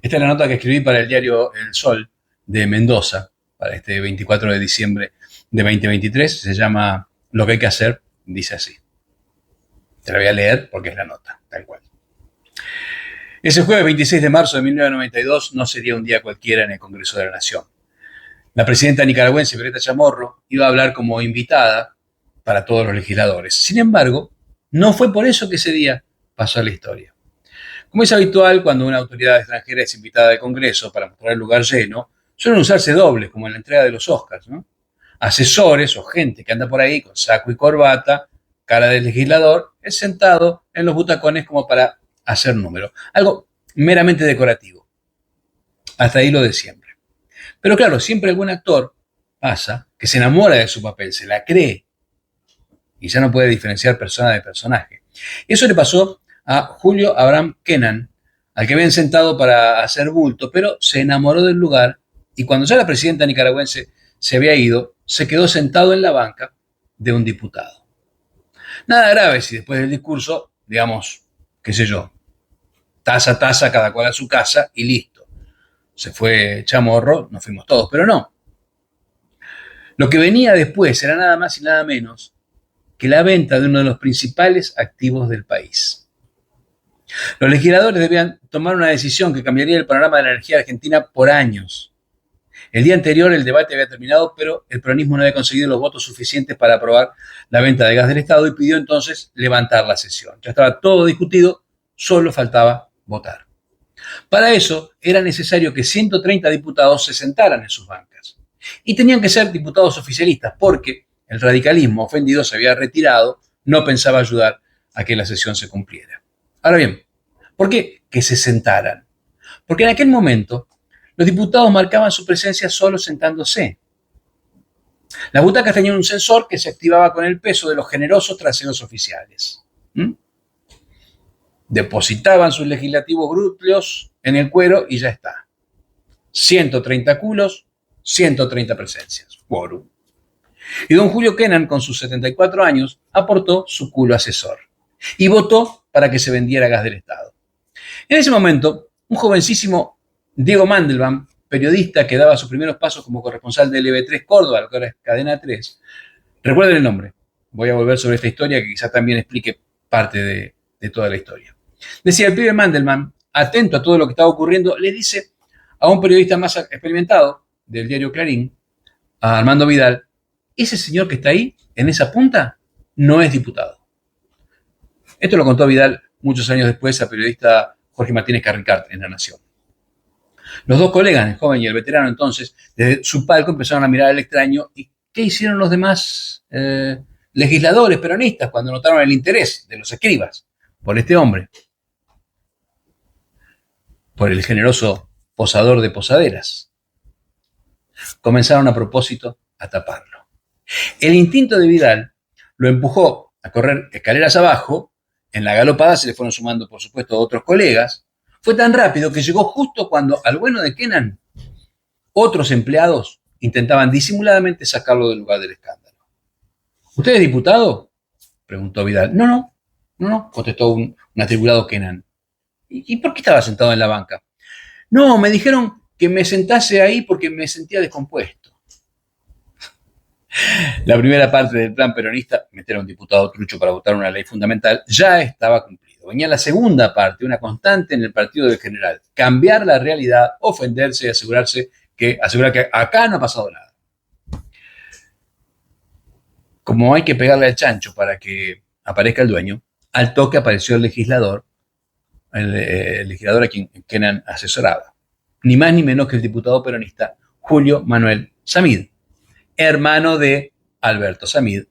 Esta es la nota que escribí para el diario El Sol de Mendoza, para este 24 de diciembre de 2023. Se llama Lo que hay que hacer, dice así. Te la voy a leer porque es la nota, tal cual. Ese jueves 26 de marzo de 1992 no sería un día cualquiera en el Congreso de la Nación. La presidenta nicaragüense, Violeta Chamorro, iba a hablar como invitada para todos los legisladores. Sin embargo, no fue por eso que ese día pasó a la historia. Como es habitual, cuando una autoridad extranjera es invitada al Congreso para mostrar el lugar lleno, suelen usarse dobles, como en la entrega de los Oscars, ¿no? Asesores o gente que anda por ahí con saco y corbata, cara de legislador, es sentado en los butacones como para hacer número. Algo meramente decorativo. Hasta ahí lo de siempre. Pero claro, siempre algún actor pasa que se enamora de su papel, se la cree y ya no puede diferenciar persona de personaje. Eso le pasó a Julio Abraham Kenan, al que habían sentado para hacer bulto, pero se enamoró del lugar y cuando ya la presidenta nicaragüense se había ido, se quedó sentado en la banca de un diputado. Nada grave si después del discurso, digamos, qué sé yo, taza a taza, cada cual a su casa y listo. Se fue Chamorro, nos fuimos todos, pero no. Lo que venía después era nada más y nada menos que la venta de uno de los principales activos del país. Los legisladores debían tomar una decisión que cambiaría el panorama de la energía argentina por años. El día anterior el debate había terminado, pero el peronismo no había conseguido los votos suficientes para aprobar la venta de gas del Estado y pidió entonces levantar la sesión. Ya estaba todo discutido, solo faltaba votar. Para eso era necesario que 130 diputados se sentaran en sus bancas. Y tenían que ser diputados oficialistas, porque el radicalismo ofendido se había retirado, no pensaba ayudar a que la sesión se cumpliera. Ahora bien, ¿por qué que se sentaran? Porque en aquel momento los diputados marcaban su presencia solo sentándose. Las butacas tenían un sensor que se activaba con el peso de los generosos traseros oficiales. Depositaban sus legislativos glúteos en el cuero y ya está. 130 culos, 130 presencias. Quórum. Y don Julio Kenan, con sus 74 años, aportó su culo asesor y votó para que se vendiera gas del Estado. En ese momento, un jovencísimo Diego Mandelbaum, periodista que daba sus primeros pasos como corresponsal de LB3 Córdoba, lo que ahora es Cadena 3, recuerden el nombre. Voy a volver sobre esta historia que quizás también explique parte de toda la historia. Decía el pibe Mandelbaum, atento a todo lo que estaba ocurriendo, le dice a un periodista más experimentado del diario Clarín, a Armando Vidal, ese señor que está ahí, en esa punta, no es diputado. Esto lo contó Vidal muchos años después al periodista Jorge Martínez Carricart en La Nación. Los dos colegas, el joven y el veterano, entonces, desde su palco empezaron a mirar al extraño. ¿Y qué hicieron los demás legisladores peronistas cuando notaron el interés de los escribas por este hombre? Por el generoso posador de posaderas. Comenzaron a propósito a taparlo. El instinto de Vidal lo empujó a correr escaleras abajo. En la galopada se le fueron sumando, por supuesto, otros colegas. Fue tan rápido que llegó justo cuando al bueno de Kenan otros empleados intentaban disimuladamente sacarlo del lugar del escándalo. ¿Usted es diputado?, preguntó Vidal. No, contestó un atribulado Kenan. ¿Y por qué estaba sentado en la banca? No, me dijeron que me sentase ahí porque me sentía descompuesto. La primera parte del plan peronista, meter a un diputado trucho para votar una ley fundamental, ya estaba cumplido. Venía la segunda parte, una constante en el partido del general: cambiar la realidad, ofenderse y asegurar que acá no ha pasado nada. Como hay que pegarle al chancho para que aparezca el dueño, al toque apareció el legislador a quien Kenan asesoraba. Ni más ni menos que el diputado peronista Julio Manuel Samid, hermano de Alberto Samid.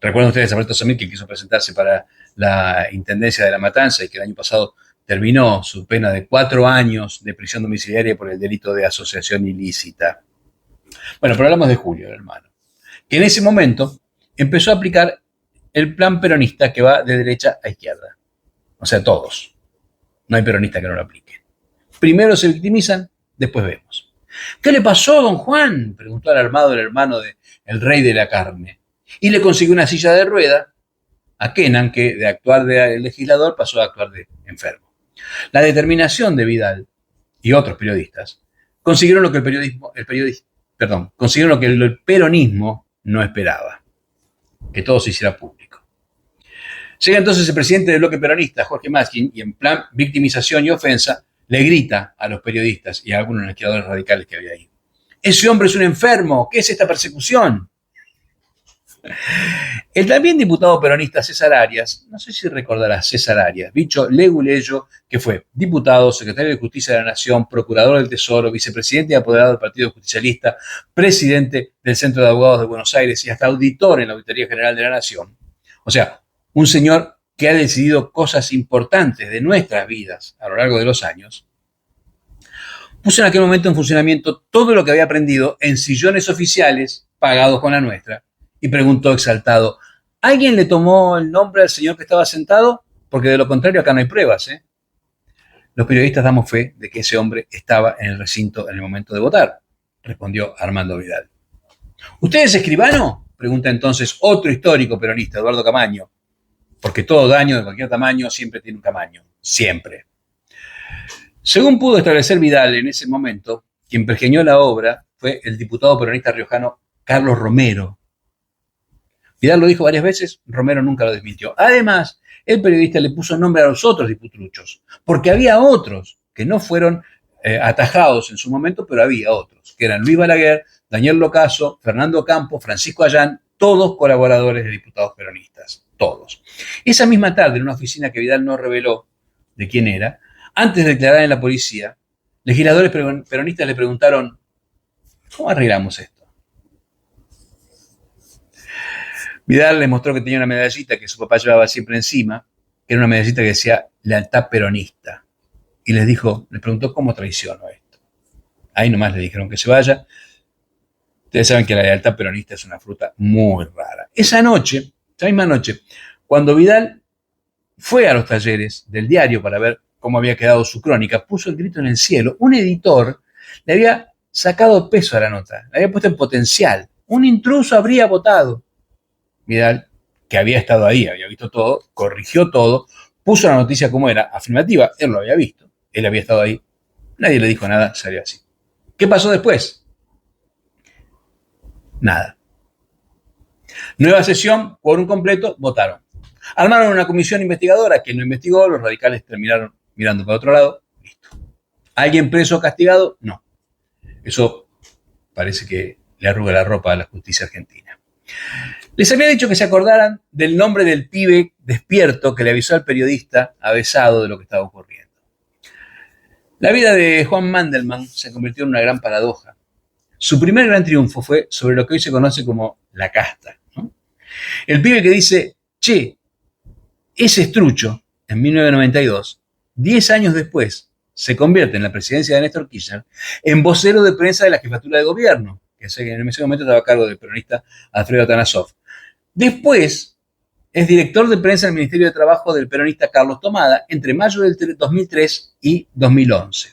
Recuerdan ustedes a Alberto Samid, que quiso presentarse para la intendencia de La Matanza y que el año pasado terminó su pena de 4 años de prisión domiciliaria por el delito de asociación ilícita. Bueno, pero hablamos de Julio, el hermano, que en ese momento empezó a aplicar el plan peronista que va de derecha a izquierda. O sea, todos. No hay peronista que no lo aplique. Primero se victimizan, después vemos. ¿Qué le pasó, don Juan?, preguntó alarmado el hermano del rey de la carne. Y le consiguió una silla de rueda a Kenan, que de actuar de legislador pasó a actuar de enfermo. La determinación de Vidal y otros periodistas consiguieron lo que consiguieron lo que el peronismo no esperaba, que todo se hiciera público. Llega entonces el presidente del bloque peronista, Jorge Machin, y en plan victimización y ofensa, le grita a los periodistas y a algunos legisladores radicales que había ahí: ese hombre es un enfermo, ¿qué es esta persecución? El también diputado peronista César Arias, no sé si recordarás César Arias, bicho leguleyo, que fue diputado, secretario de Justicia de la Nación, procurador del Tesoro, vicepresidente y apoderado del Partido Justicialista, presidente del Centro de Abogados de Buenos Aires y hasta auditor en la Auditoría General de la Nación. O sea, un señor que ha decidido cosas importantes de nuestras vidas a lo largo de los años, puso en aquel momento en funcionamiento todo lo que había aprendido en sillones oficiales pagados con la nuestra y preguntó exaltado: ¿alguien le tomó el nombre al señor que estaba sentado? Porque de lo contrario acá no hay pruebas, ¿eh? Los periodistas damos fe de que ese hombre estaba en el recinto en el momento de votar, respondió Armando Vidal. ¿Usted es escribano?, pregunta entonces otro histórico peronista, Eduardo Camaño, porque todo daño de cualquier tamaño siempre tiene un tamaño, siempre. Según pudo establecer Vidal en ese momento, quien pergeñó la obra fue el diputado peronista riojano Carlos Romero. Vidal lo dijo varias veces, Romero nunca lo desmintió. Además, el periodista le puso nombre a los otros diputruchos, porque había otros que no fueron atajados en su momento, pero había otros, que eran Luis Balaguer, Daniel Locaso, Fernando Campos, Francisco Allán, todos colaboradores de diputados peronistas, todos. Esa misma tarde, en una oficina que Vidal no reveló de quién era, antes de declarar en la policía, legisladores peronistas le preguntaron: ¿cómo arreglamos esto? Vidal les mostró que tenía una medallita que su papá llevaba siempre encima, que era una medallita que decía lealtad peronista. Y les preguntó: ¿cómo traiciono esto? Ahí nomás le dijeron que se vaya. Ustedes saben que la lealtad peronista es una fruta muy rara. Esa misma noche, cuando Vidal fue a los talleres del diario para ver cómo había quedado su crónica, puso el grito en el cielo. Un editor le había sacado peso a la nota, la había puesto en potencial. Un intruso habría votado. Vidal, que había estado ahí, había visto todo, corrigió todo, puso la noticia como era, afirmativa, él lo había visto, él había estado ahí, nadie le dijo nada, salió así. ¿Qué pasó después? Nada. Nueva sesión, quórum completo, votaron. Armaron una comisión investigadora que no investigó, los radicales terminaron mirando para otro lado, listo. ¿Alguien preso o castigado? No. Eso parece que le arruga la ropa a la justicia argentina. Les había dicho que se acordaran del nombre del pibe despierto que le avisó al periodista avesado de lo que estaba ocurriendo. La vida de Juan Mandelman se convirtió en una gran paradoja. Su primer gran triunfo fue sobre lo que hoy se conoce como la casta, ¿no? El pibe que dice: che, ese estrucho, en 1992, 10 años después, se convierte en la presidencia de Néstor Kirchner en vocero de prensa de la jefatura de gobierno, que en ese momento estaba a cargo del peronista Alfredo Atanasov. Después es director de prensa del Ministerio de Trabajo del peronista Carlos Tomada entre mayo del 2003 y 2011.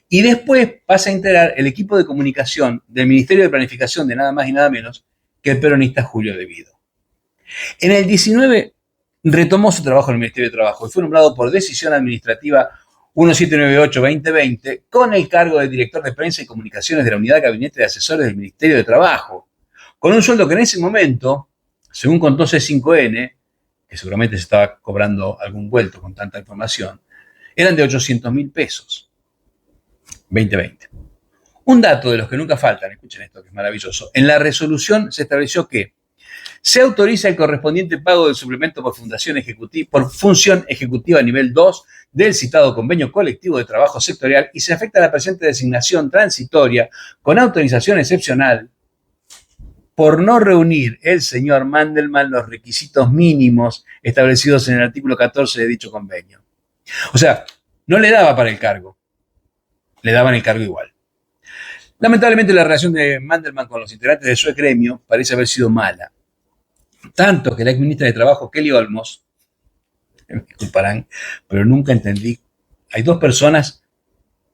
Y después pasa a integrar el equipo de comunicación del Ministerio de Planificación de nada más y nada menos que el peronista Julio De Vido. En el 19 retomó su trabajo en el Ministerio de Trabajo y fue nombrado por decisión administrativa 1798-2020 con el cargo de director de prensa y comunicaciones de la Unidad de Gabinete de Asesores del Ministerio de Trabajo, con un sueldo que en ese momento, según contó C5N, que seguramente se estaba cobrando algún vuelto con tanta información, eran de 800.000 pesos. 2020. Un dato de los que nunca faltan, escuchen esto que es maravilloso. En la resolución se estableció que se autoriza el correspondiente pago del suplemento por función ejecutiva nivel 2 del citado convenio colectivo de trabajo sectorial y se afecta la presente designación transitoria con autorización excepcional por no reunir el señor Mandelman los requisitos mínimos establecidos en el artículo 14 de dicho convenio. O sea, no le daba para el cargo, le daban el cargo igual. Lamentablemente la relación de Mandelman con los integrantes de su gremio parece haber sido mala. Tanto que la ex ministra de Trabajo, Kelly Olmos, me disculparán, pero nunca entendí. Hay dos personas,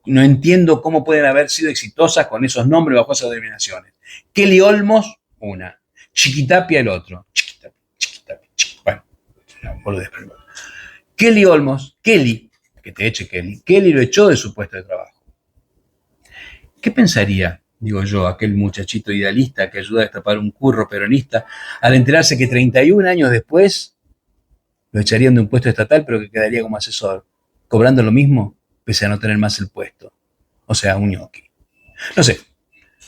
no entiendo cómo pueden haber sido exitosas con esos nombres bajo esas denominaciones. Kelly Olmos, una. Chiquitapia, el otro. Chiquitapia. Bueno, no, boludez, pero Kelly Olmos, Kelly, que te eche Kelly lo echó de su puesto de trabajo. ¿Qué pensaría, digo yo, aquel muchachito idealista que ayuda a destapar un curro peronista al enterarse que 31 años después lo echarían de un puesto estatal, pero que quedaría como asesor, cobrando lo mismo, pese a no tener más el puesto? O sea, un ñoqui. No sé,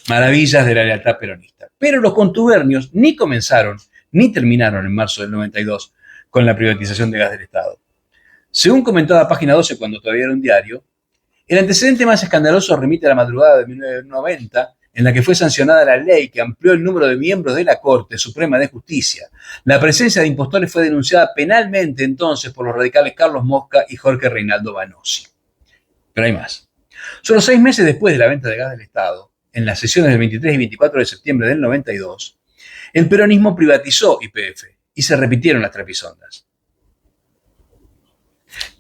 maravillas de la lealtad peronista. Pero los contubernios ni comenzaron ni terminaron en marzo del 92 con la privatización de gas del Estado. Según comentaba Página 12 cuando todavía era un diario, el antecedente más escandaloso remite a la madrugada de 1990, en la que fue sancionada la ley que amplió el número de miembros de la Corte Suprema de Justicia. La presencia de impostores fue denunciada penalmente entonces por los radicales Carlos Mosca y Jorge Reinaldo Banossi. Pero hay más. Solo 6 meses después de la venta de gas del Estado, en las sesiones del 23 y 24 de septiembre del 92, el peronismo privatizó YPF y se repitieron las trapisondas.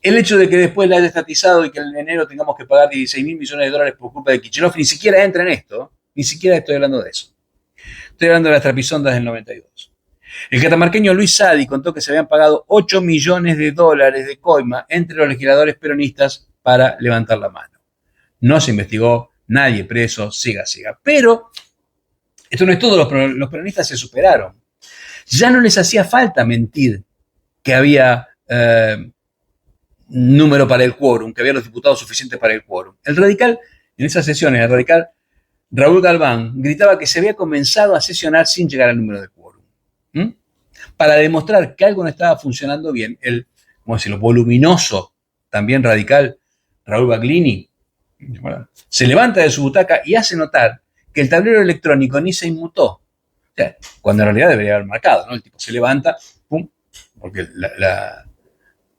El hecho de que después la haya estatizado y que en enero tengamos que pagar 16.000 millones de dólares por culpa de Kicillof ni siquiera entra en esto, ni siquiera estoy hablando de eso. Estoy hablando de las trapisondas del 92. El catamarqueño Luis Sadi contó que se habían pagado 8 millones de dólares de coima entre los legisladores peronistas para levantar la mano. No se investigó, nadie preso, siga. Pero esto no es todo, los peronistas se superaron. Ya no les hacía falta mentir que había número para el quórum, que había los diputados suficientes para el quórum. El radical, en esas sesiones, el radical Raúl Galván gritaba que se había comenzado a sesionar sin llegar al número de quórum. Para demostrar que algo no estaba funcionando bien, el, como decirlo, voluminoso, también radical, Raúl Baglini, se levanta de su butaca y hace notar que el tablero electrónico ni se inmutó. O sea, cuando en realidad debería haber marcado, ¿no? El tipo se levanta, pum, porque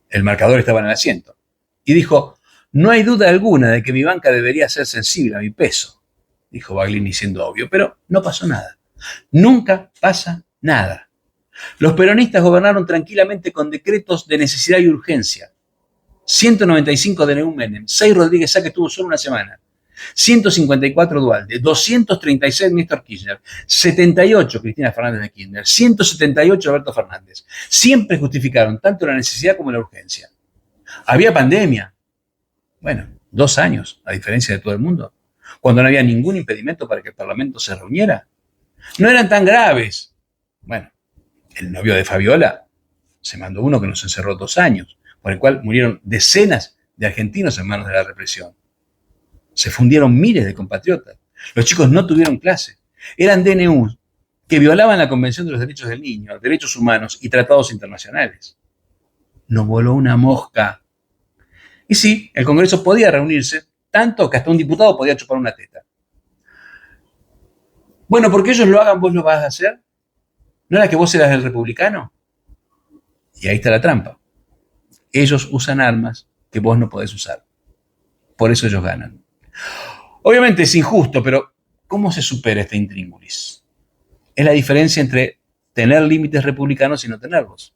el marcador estaba en el asiento. Y dijo, no hay duda alguna de que mi banca debería ser sensible a mi peso, dijo Baglini siendo obvio, pero no pasó nada. Nunca pasa nada. Los peronistas gobernaron tranquilamente con decretos de necesidad y urgencia. 195 de Nehum Menem, 6 Rodríguez Sá, que estuvo solo una semana, 154 Duhalde, 236 Néstor Kirchner, 78 Cristina Fernández de Kirchner, 178 Alberto Fernández. Siempre justificaron tanto la necesidad como la urgencia. Había pandemia. Bueno, 2 años, a diferencia de todo el mundo, cuando no había ningún impedimento para que el Parlamento se reuniera. No eran tan graves. Bueno, el novio de Fabiola se mandó uno que nos encerró 2 años, por el cual murieron decenas de argentinos en manos de la represión. Se fundieron miles de compatriotas. Los chicos no tuvieron clase. Eran DNU que violaban la Convención de los Derechos del Niño, los derechos humanos y tratados internacionales. No voló una mosca. Y sí, el Congreso podía reunirse, tanto que hasta un diputado podía chupar una teta. Bueno, porque ellos lo hagan, vos lo vas a hacer. ¿No era que vos eras el republicano? Y ahí está la trampa. Ellos usan armas que vos no podés usar. Por eso ellos ganan. Obviamente es injusto, pero ¿cómo se supera este intríngulis? Es la diferencia entre tener límites republicanos y no tenerlos.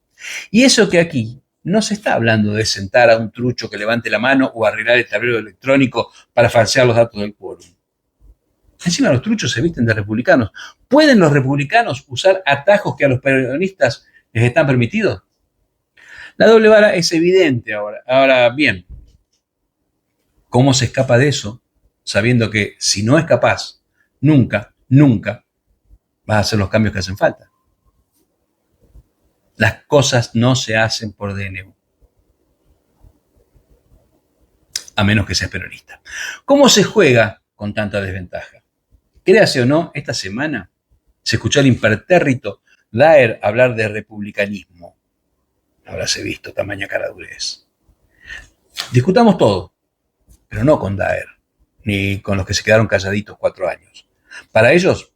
Y eso que aquí no se está hablando de sentar a un trucho que levante la mano o arreglar el tablero electrónico para falsear los datos del quórum. Encima los truchos se visten de republicanos. ¿Pueden los republicanos usar atajos que a los peronistas les están permitidos? La doble vara es evidente ahora. Ahora bien, ¿cómo se escapa de eso? Sabiendo que si no es capaz, nunca vas a hacer los cambios que hacen falta. Las cosas no se hacen por DNU. A menos que seas peronista. ¿Cómo se juega con tanta desventaja? Créase o no, esta semana se escuchó al impertérrito Daer hablar de republicanismo. Habráse visto tamaña caradurez. Discutamos todo, pero no con Daer, ni con los que se quedaron calladitos 4 años. Para ellos,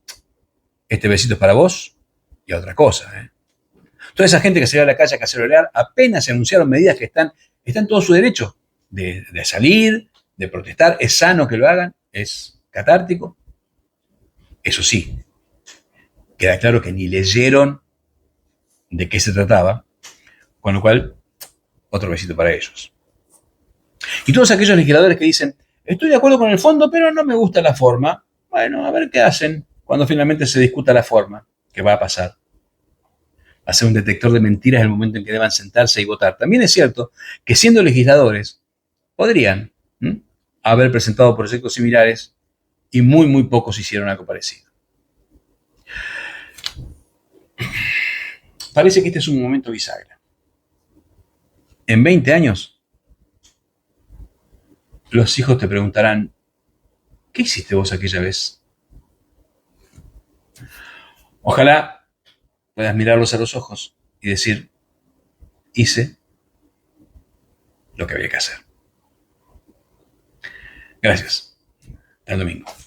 este besito es para vos y a otra cosa. Toda esa gente que salió a la calle a cacerolear apenas se anunciaron medidas que están en todo su derecho de salir, de protestar. Es sano que lo hagan, es catártico. Eso sí, queda claro que ni leyeron de qué se trataba, con lo cual, otro besito para ellos. Y todos aquellos legisladores que dicen, estoy de acuerdo con el fondo, pero no me gusta la forma. Bueno, a ver qué hacen cuando finalmente se discuta la forma, que va a pasar. Va a ser un detector de mentiras en el momento en que deban sentarse y votar. También es cierto que siendo legisladores, podrían haber presentado proyectos similares y muy, muy pocos hicieron algo parecido. Parece que este es un momento bisagra. En 20 años, los hijos te preguntarán, ¿qué hiciste vos aquella vez? Ojalá puedas mirarlos a los ojos y decir, hice lo que había que hacer. Gracias. Hasta el domingo.